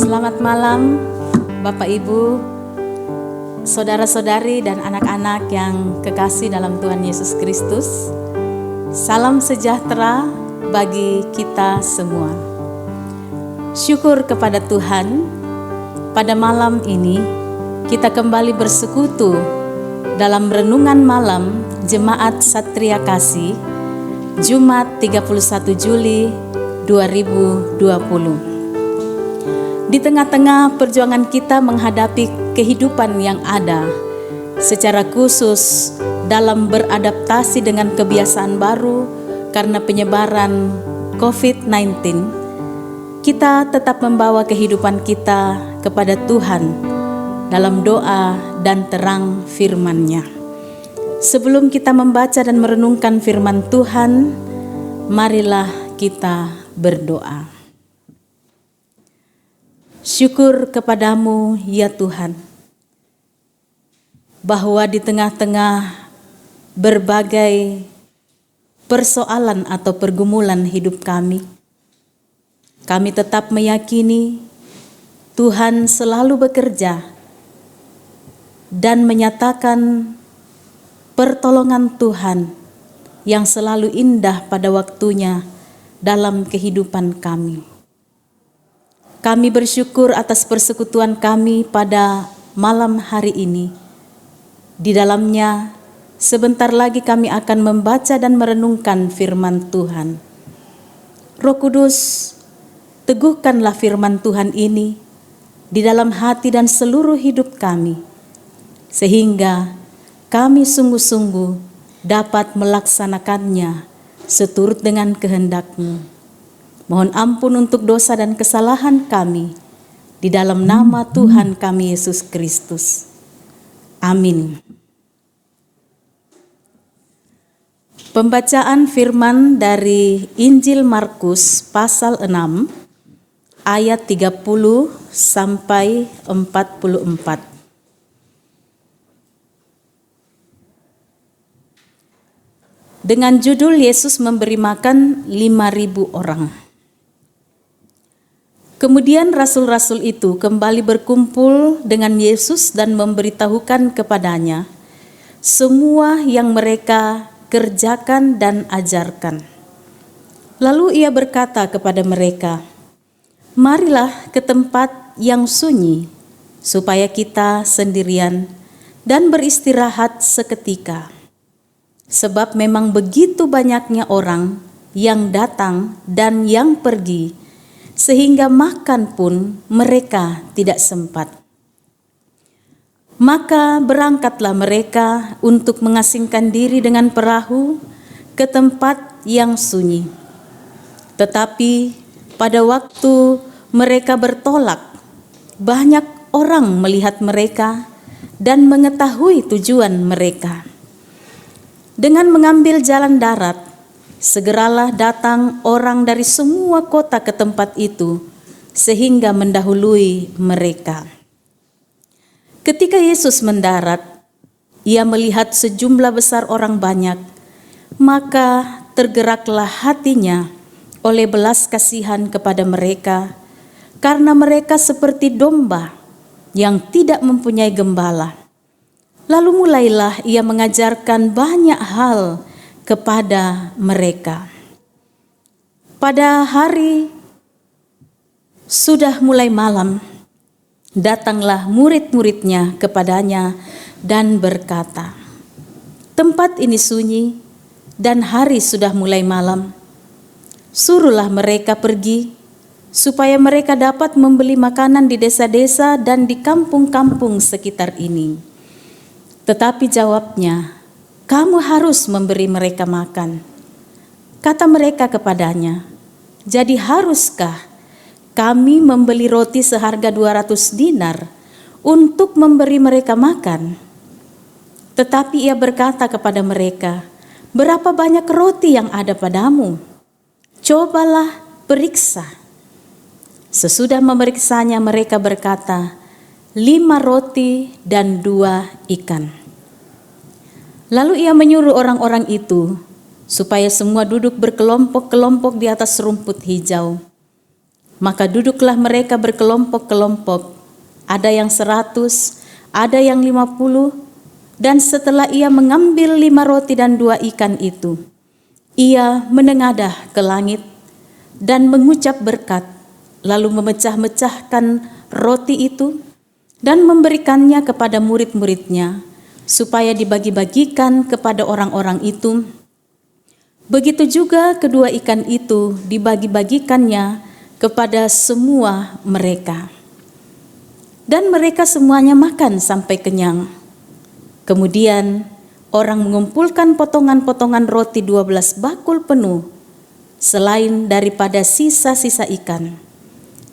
Selamat malam Bapak Ibu, saudara-saudari dan anak-anak yang kekasih dalam Tuhan Yesus Kristus. Salam sejahtera bagi kita semua. Syukur kepada Tuhan, pada malam ini kita kembali bersekutu dalam renungan malam Jemaat Satria Kasih Jumat 31 Juli 2020. Di tengah-tengah perjuangan kita menghadapi kehidupan yang ada, secara khusus dalam beradaptasi dengan kebiasaan baru karena penyebaran COVID-19, kita tetap membawa kehidupan kita kepada Tuhan dalam doa dan terang firman-Nya. Sebelum kita membaca dan merenungkan firman Tuhan, marilah kita berdoa. Syukur kepadamu ya Tuhan, bahwa di tengah-tengah berbagai persoalan atau pergumulan hidup kami tetap meyakini Tuhan selalu bekerja dan menyatakan pertolongan Tuhan yang selalu indah pada waktunya dalam kehidupan kami. Kami bersyukur atas persekutuan kami pada malam hari ini. Di dalamnya, sebentar lagi kami akan membaca dan merenungkan firman Tuhan. Roh Kudus, teguhkanlah firman Tuhan ini di dalam hati dan seluruh hidup kami, sehingga kami sungguh-sungguh dapat melaksanakannya seturut dengan kehendak-Mu. Mohon ampun untuk dosa dan kesalahan kami, di dalam nama Tuhan kami Yesus Kristus. Amin. Pembacaan firman dari Injil Markus pasal 6 ayat 30 sampai 44. Dengan judul Yesus memberi makan 5.000 orang. Kemudian rasul-rasul itu kembali berkumpul dengan Yesus dan memberitahukan kepadanya semua yang mereka kerjakan dan ajarkan. Lalu ia berkata kepada mereka, "Marilah ke tempat yang sunyi, supaya kita sendirian dan beristirahat seketika. Sebab memang begitu banyaknya orang yang datang dan yang pergi, sehingga makan pun mereka tidak sempat." Maka berangkatlah mereka untuk mengasingkan diri dengan perahu ke tempat yang sunyi. Tetapi pada waktu mereka bertolak, banyak orang melihat mereka dan mengetahui tujuan mereka. Dengan mengambil jalan darat, segeralah datang orang dari semua kota ke tempat itu, sehingga mendahului mereka. Ketika Yesus mendarat, ia melihat sejumlah besar orang banyak, maka tergeraklah hatinya oleh belas kasihan kepada mereka, karena mereka seperti domba yang tidak mempunyai gembala. Lalu mulailah ia mengajarkan banyak hal kepada mereka. Pada hari sudah mulai malam, datanglah murid-muridnya kepadanya dan berkata, "Tempat ini sunyi dan hari sudah mulai malam. Suruhlah mereka pergi, supaya mereka dapat membeli makanan di desa-desa dan di kampung-kampung sekitar ini." Tetapi jawabnya, "Kamu harus memberi mereka makan." Kata mereka kepadanya, "Jadi haruskah kami membeli roti seharga 200 dinar untuk memberi mereka makan?" Tetapi ia berkata kepada mereka, "Berapa banyak roti yang ada padamu? Cobalah periksa." Sesudah memeriksanya, mereka berkata, 5 roti dan 2 ikan. Lalu ia menyuruh orang-orang itu supaya semua duduk berkelompok-kelompok di atas rumput hijau. Maka duduklah mereka berkelompok-kelompok, ada yang 100, ada yang 50, dan setelah ia mengambil 5 roti dan 2 ikan itu, ia menengadah ke langit dan mengucap berkat, lalu memecah-mecahkan roti itu dan memberikannya kepada murid-muridnya, supaya dibagi-bagikan kepada orang-orang itu. Begitu juga kedua ikan itu dibagi-bagikannya kepada semua mereka. Dan mereka semuanya makan sampai kenyang. Kemudian orang mengumpulkan potongan-potongan roti 12 bakul penuh, selain daripada sisa-sisa ikan.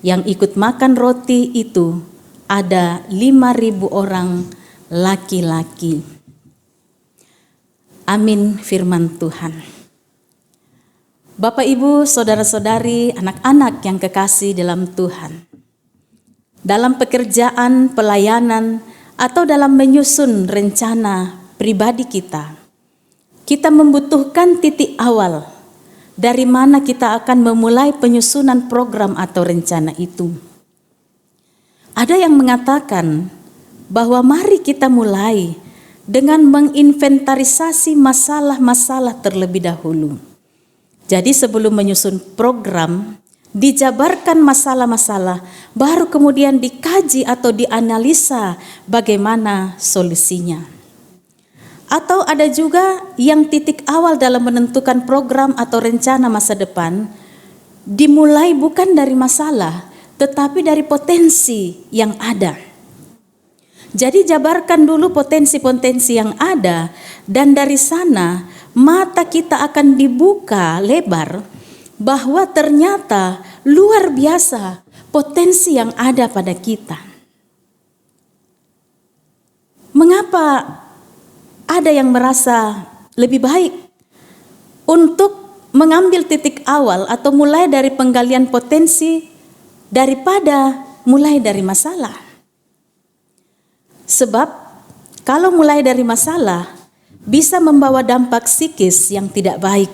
Yang ikut makan roti itu ada 5.000 orang laki-laki. Amin firman Tuhan. Bapak, Ibu, saudara-saudari, anak-anak yang kekasih dalam Tuhan. Dalam pekerjaan, pelayanan, atau dalam menyusun rencana pribadi kita, kita membutuhkan titik awal dari mana kita akan memulai penyusunan program atau rencana itu. Ada yang mengatakan bahwa mari kita mulai dengan menginventarisasi masalah-masalah terlebih dahulu. Jadi sebelum menyusun program, dijabarkan masalah-masalah, baru kemudian dikaji atau dianalisa bagaimana solusinya. Atau ada juga yang titik awal dalam menentukan program atau rencana masa depan, dimulai bukan dari masalah, tetapi dari potensi yang ada. Jadi jabarkan dulu potensi-potensi yang ada, dan dari sana mata kita akan dibuka lebar bahwa ternyata luar biasa potensi yang ada pada kita. Mengapa ada yang merasa lebih baik untuk mengambil titik awal atau mulai dari penggalian potensi daripada mulai dari masalah? Sebab kalau mulai dari masalah bisa membawa dampak psikis yang tidak baik,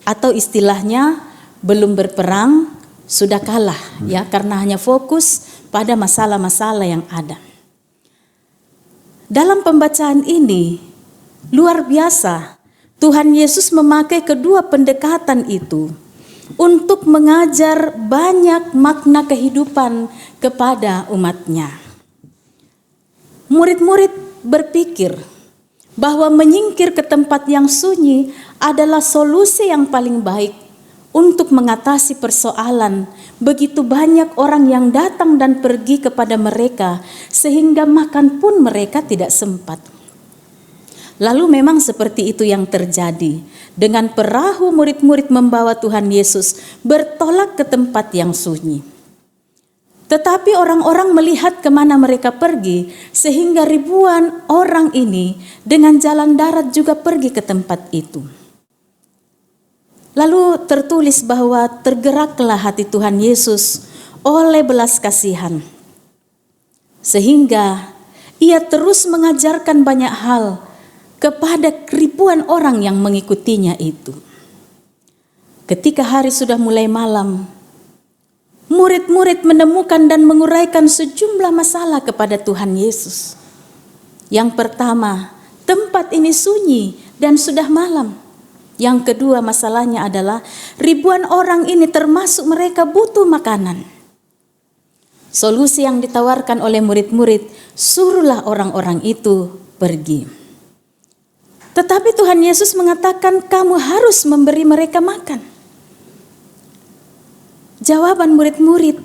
atau istilahnya belum berperang sudah kalah, ya, karena hanya fokus pada masalah-masalah yang ada. Dalam pembacaan ini luar biasa, Tuhan Yesus memakai kedua pendekatan itu untuk mengajar banyak makna kehidupan kepada umatnya. Murid-murid berpikir bahwa menyingkir ke tempat yang sunyi adalah solusi yang paling baik untuk mengatasi persoalan begitu banyak orang yang datang dan pergi kepada mereka, sehingga makan pun mereka tidak sempat. Lalu memang seperti itu yang terjadi. Dengan perahu murid-murid membawa Tuhan Yesus bertolak ke tempat yang sunyi. Tetapi orang-orang melihat kemana mereka pergi, sehingga ribuan orang ini dengan jalan darat juga pergi ke tempat itu. Lalu tertulis bahwa tergeraklah hati Tuhan Yesus oleh belas kasihan, sehingga ia terus mengajarkan banyak hal kepada ribuan orang yang mengikutinya itu. Ketika hari sudah mulai malam, murid-murid menemukan dan menguraikan sejumlah masalah kepada Tuhan Yesus. Yang pertama, tempat ini sunyi dan sudah malam. Yang kedua, masalahnya adalah ribuan orang ini termasuk mereka butuh makanan. Solusi yang ditawarkan oleh murid-murid, suruhlah orang-orang itu pergi. Tetapi Tuhan Yesus mengatakan, kamu harus memberi mereka makan. Jawaban murid-murid,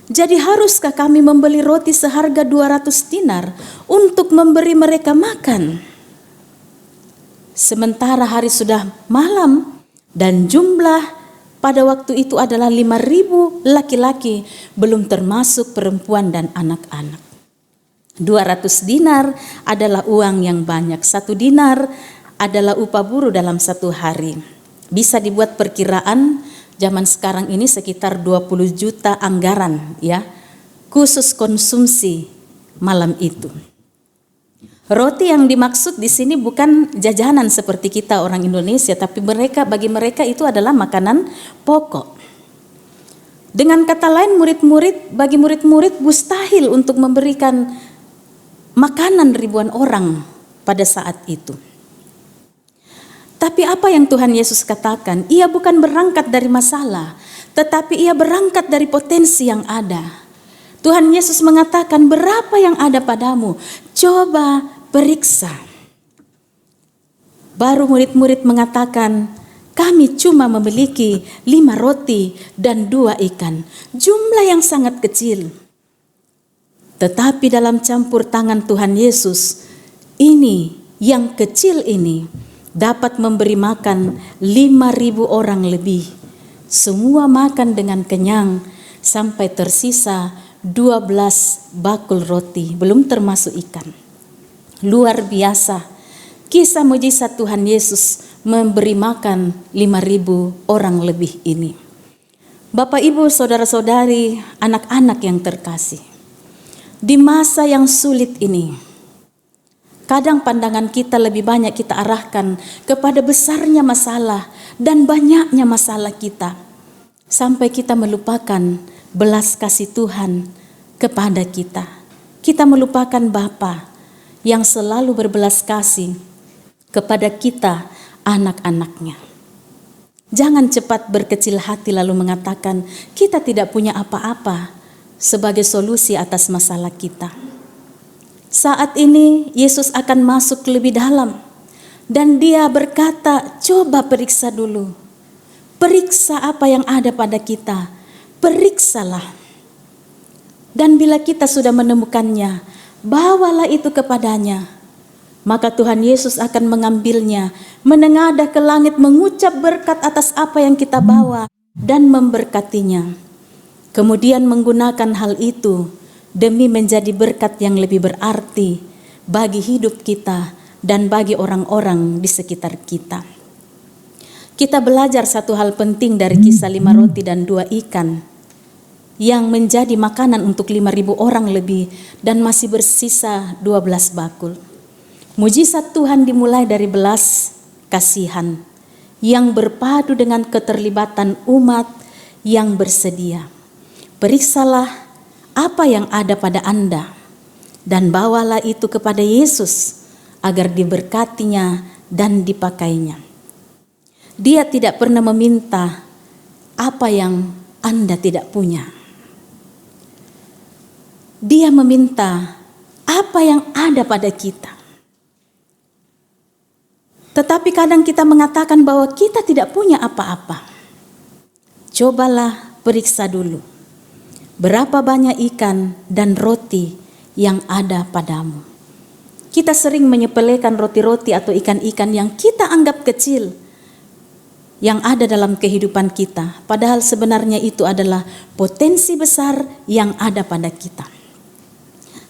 jadi haruskah kami membeli roti seharga 200 dinar untuk memberi mereka makan? Sementara hari sudah malam dan jumlah pada waktu itu adalah 5.000 laki-laki, belum termasuk perempuan dan anak-anak. 200 dinar adalah uang yang banyak. 1 dinar adalah upah buruh dalam 1 hari. Bisa dibuat perkiraan zaman sekarang ini sekitar 20 juta anggaran, ya, khusus konsumsi malam itu. Roti yang dimaksud di sini bukan jajanan seperti kita orang Indonesia, tapi bagi mereka itu adalah makanan pokok. Dengan kata lain, bagi murid-murid mustahil untuk memberikan makanan ribuan orang pada saat itu. Tapi apa yang Tuhan Yesus katakan? Ia bukan berangkat dari masalah, tetapi ia berangkat dari potensi yang ada. Tuhan Yesus mengatakan, berapa yang ada padamu? Coba periksa. Baru murid-murid mengatakan, kami cuma memiliki 5 roti dan 2 ikan. Jumlah yang sangat kecil. Tetapi dalam campur tangan Tuhan Yesus, ini yang kecil ini dapat memberi makan 5.000 orang lebih. Semua makan dengan kenyang sampai tersisa 12 bakul roti, belum termasuk ikan. Luar biasa. Kisah mujizat Tuhan Yesus memberi makan 5.000 orang lebih ini. Bapak, Ibu, saudara-saudari, anak-anak yang terkasih. Di masa yang sulit ini, kadang pandangan kita lebih banyak kita arahkan kepada besarnya masalah dan banyaknya masalah kita. Sampai kita melupakan belas kasih Tuhan kepada kita. Kita melupakan Bapa yang selalu berbelas kasih kepada kita, anak-anaknya. Jangan cepat berkecil hati lalu mengatakan kita tidak punya apa-apa sebagai solusi atas masalah kita. Saat ini Yesus akan masuk lebih dalam dan dia berkata, coba periksa dulu. Periksa apa yang ada pada kita. Periksalah. Dan bila kita sudah menemukannya, bawalah itu kepadanya. Maka Tuhan Yesus akan mengambilnya, menengadah ke langit, mengucap berkat atas apa yang kita bawa dan memberkatinya. Kemudian menggunakan hal itu demi menjadi berkat yang lebih berarti bagi hidup kita dan bagi orang-orang di sekitar kita. Kita belajar satu hal penting dari kisah 5 roti dan 2 ikan yang menjadi makanan untuk 5.000 orang lebih dan masih bersisa 12 bakul. Mujizat Tuhan dimulai dari belas kasihan yang berpadu dengan keterlibatan umat yang bersedia. Periksalah apa yang ada pada Anda dan bawalah itu kepada Yesus agar diberkatinya dan dipakainya. Dia tidak pernah meminta apa yang Anda tidak punya. Dia meminta apa yang ada pada kita. Tetapi kadang kita mengatakan bahwa kita tidak punya apa-apa. Cobalah periksa dulu. Berapa banyak ikan dan roti yang ada padamu. Kita sering menyepelekan roti-roti atau ikan-ikan yang kita anggap kecil yang ada dalam kehidupan kita. Padahal sebenarnya itu adalah potensi besar yang ada pada kita.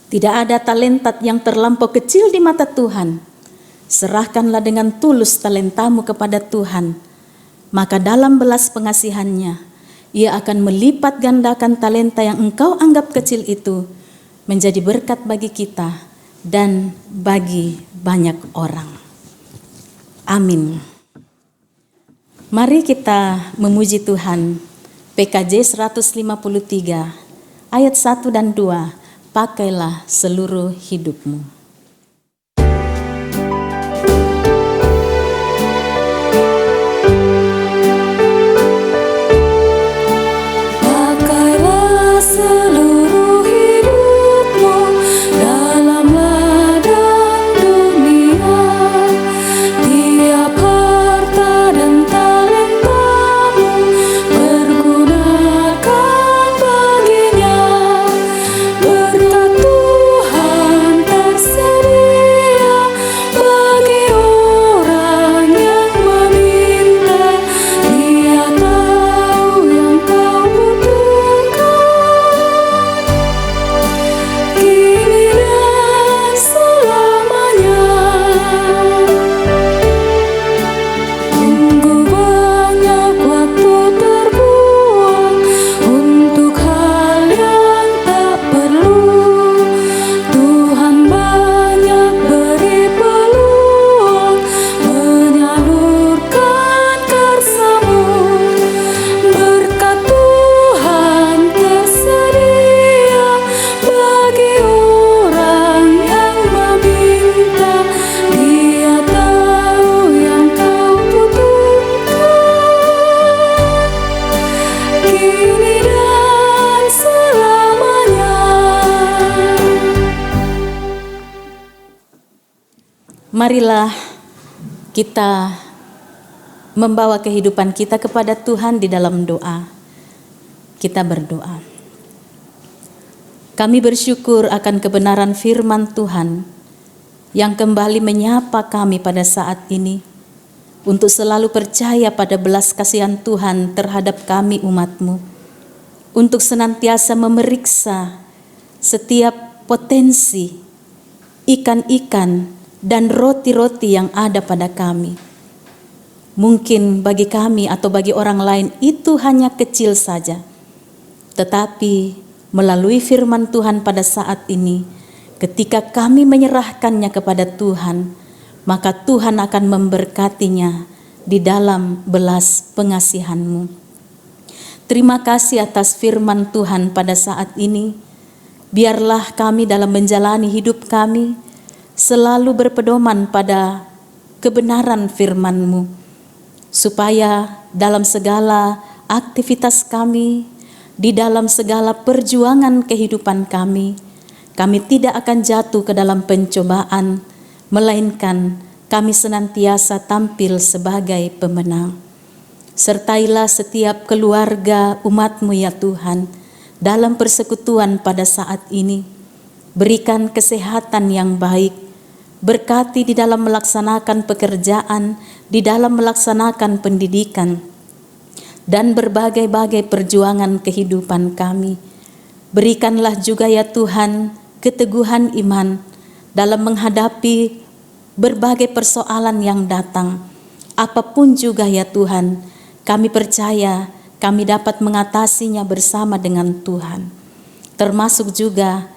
Tidak ada talenta yang terlampau kecil di mata Tuhan. Serahkanlah dengan tulus talentamu kepada Tuhan. Maka dalam belas pengasihannya, Ia akan melipat gandakan talenta yang engkau anggap kecil itu menjadi berkat bagi kita dan bagi banyak orang. Amin. Mari kita memuji Tuhan. PKJ 153 ayat 1 dan 2. Pakailah seluruh hidupmu. Berkat Tuhan marilah kita membawa kehidupan kita kepada Tuhan di dalam doa. Kita berdoa. Kami bersyukur akan kebenaran firman Tuhan yang kembali menyapa kami pada saat ini untuk selalu percaya pada belas kasihan Tuhan terhadap kami umat-Mu, untuk senantiasa memeriksa setiap potensi ikan-ikan dan roti-roti yang ada pada kami. Mungkin bagi kami atau bagi orang lain itu hanya kecil saja, tetapi melalui firman Tuhan pada saat ini, ketika kami menyerahkannya kepada Tuhan, maka Tuhan akan memberkatinya di dalam belas pengasihan-Mu. Terima kasih atas firman Tuhan pada saat ini. Biarlah kami dalam menjalani hidup kami selalu berpedoman pada kebenaran firman-Mu, supaya dalam segala aktivitas kami, di dalam segala perjuangan kehidupan kami tidak akan jatuh ke dalam pencobaan, melainkan kami senantiasa tampil sebagai pemenang. Sertailah setiap keluarga umat-Mu ya Tuhan, dalam persekutuan pada saat ini. Berikan kesehatan yang baik, berkati di dalam melaksanakan pekerjaan, di dalam melaksanakan pendidikan, dan berbagai-bagai perjuangan kehidupan kami. Berikanlah juga ya Tuhan keteguhan iman dalam menghadapi berbagai persoalan yang datang. Apapun juga ya Tuhan, kami percaya kami dapat mengatasinya bersama dengan Tuhan. Termasuk juga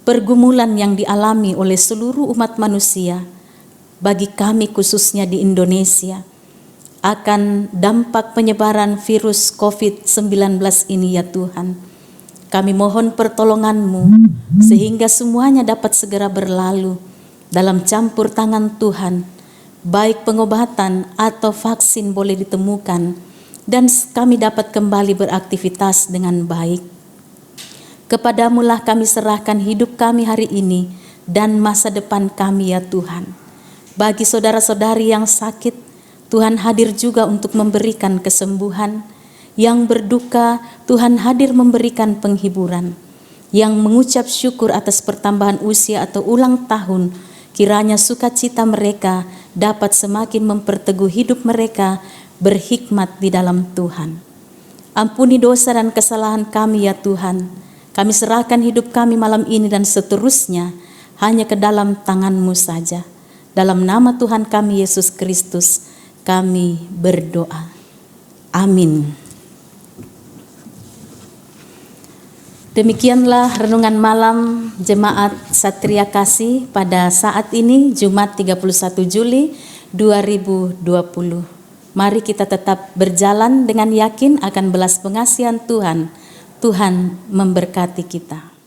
pergumulan yang dialami oleh seluruh umat manusia, bagi kami khususnya di Indonesia, akan dampak penyebaran virus COVID-19 ini ya Tuhan. Kami mohon pertolongan-Mu sehingga semuanya dapat segera berlalu dalam campur tangan Tuhan, baik pengobatan atau vaksin boleh ditemukan, dan kami dapat kembali beraktivitas dengan baik. Kepadamu-lah kami serahkan hidup kami hari ini dan masa depan kami ya Tuhan. Bagi saudara-saudari yang sakit, Tuhan hadir juga untuk memberikan kesembuhan. Yang berduka, Tuhan hadir memberikan penghiburan. Yang mengucap syukur atas pertambahan usia atau ulang tahun, kiranya sukacita mereka dapat semakin memperteguh hidup mereka berhikmat di dalam Tuhan. Ampuni dosa dan kesalahan kami ya Tuhan. Kami serahkan hidup kami malam ini dan seterusnya hanya ke dalam tangan-Mu saja. Dalam nama Tuhan kami Yesus Kristus, kami berdoa. Amin. Demikianlah renungan malam Jemaat Satria Kasih pada saat ini Jumat 31 Juli 2020. Mari kita tetap berjalan dengan yakin akan belas pengasihan Tuhan. Tuhan memberkati kita.